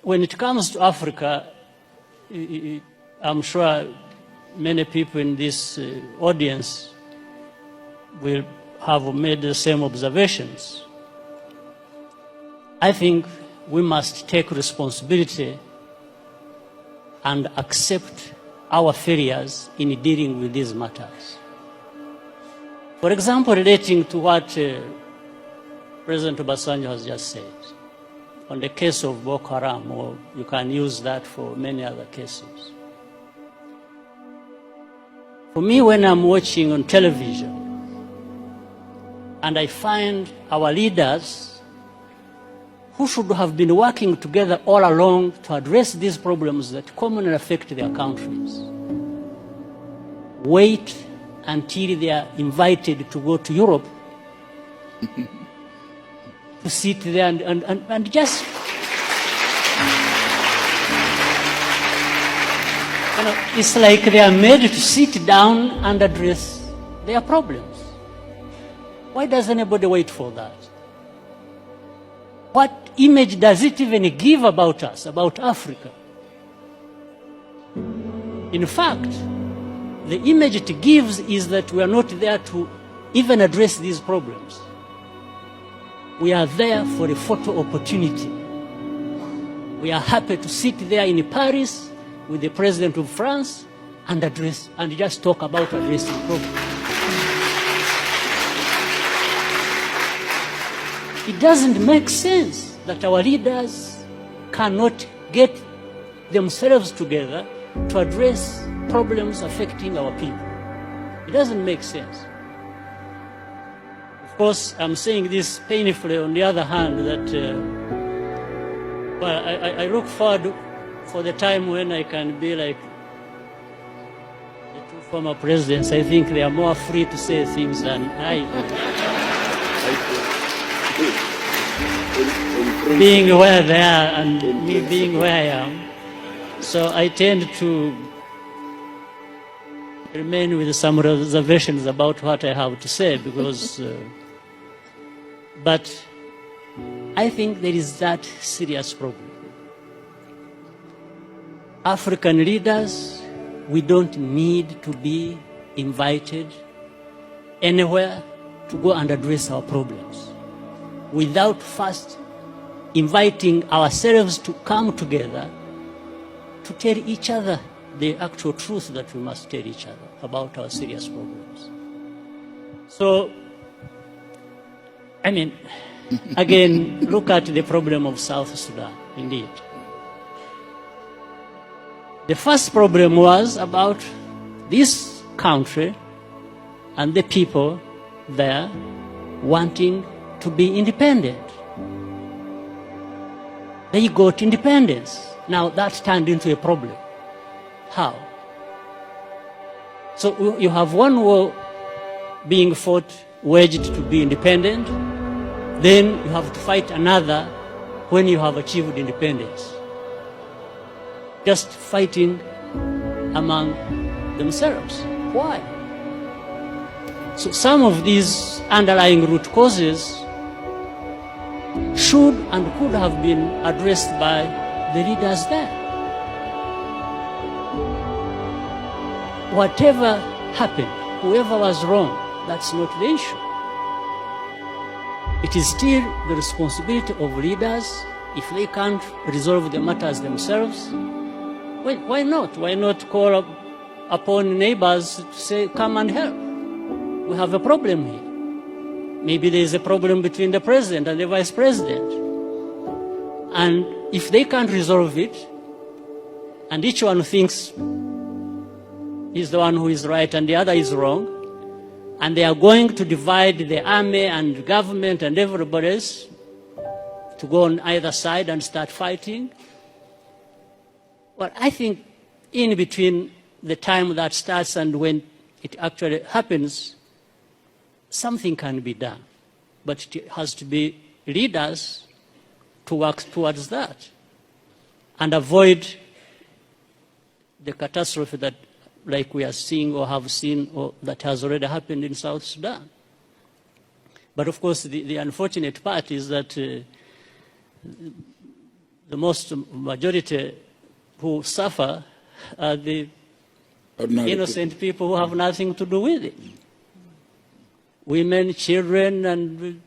when it comes to Africa, I'm sure many people in this audience will have made the same observations. I think we must take responsibility and accept our failures in dealing with these matters. For example, relating to what President Obasanjo has just said, on the case of Boko Haram, or you can use that for many other cases. For me, when I'm watching on television, and I find our leaders who should have been working together all along to address these problems that commonly affect their countries, wait until they are invited to go to Europe to sit there and just, it's like they are made to sit down and address their problems. Why does anybody wait for that? What image does it even give about us, about Africa? In fact, the image it gives is that we are not there to even address these problems. We are there for a photo opportunity. We are happy to sit there in Paris with the President of France and address and just talk about addressing problems. It doesn't make sense that our leaders cannot get themselves together to address problems affecting our people. It doesn't make sense. Of course, I'm saying this painfully. On the other hand, that I look forward for the time when I can be like the two former presidents. I think they are more free to say things than I. Being where they are and me being where I am. So I tend to remain with some reservations about what I have to say because, but I think there is that serious problem. African leaders, we don't need to be invited anywhere to go and address our problems without first inviting ourselves to come together to tell each other the actual truth that we must tell each other about our serious problems. So, I mean, again, look at the problem of South Sudan, indeed. The first problem was about this country and the people there wanting to be independent. They got independence. Now that turned into a problem. How? So you have one war being fought, waged to be independent, then you have to fight another when you have achieved independence. Just fighting among themselves. Why? So some of these underlying root causes should and could have been addressed by the leaders there. Whatever happened, whoever was wrong, that's not the issue. It is still the responsibility of leaders. If they can't resolve the matters themselves, well, why not? Why not call upon neighbors to say, come and help? We have a problem here. Maybe there is a problem between the president and the vice president. And if they can't resolve it, and each one thinks he's the one who is right and the other is wrong, and they are going to divide the army and government and everybody else to go on either side and start fighting, well, I think in between the time that starts and when it actually happens, something can be done, but it has to be leaders to work towards that and avoid the catastrophe that, like we are seeing or have seen or that has already happened in South Sudan. But of course, the unfortunate part is that the most majority who suffer are the innocent people who have nothing to do with it. Women, children, and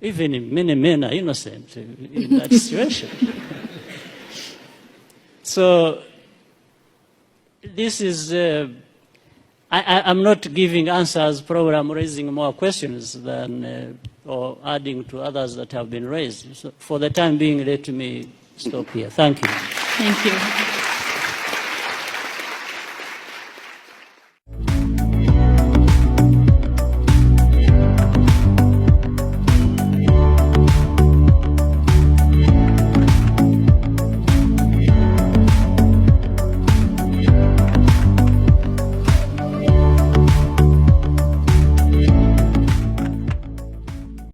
even many men are innocent in that situation. So this is, I'm not giving answers, probably I'm raising more questions than, or adding to others that have been raised. So for the time being, let me stop here. Thank you. Thank you.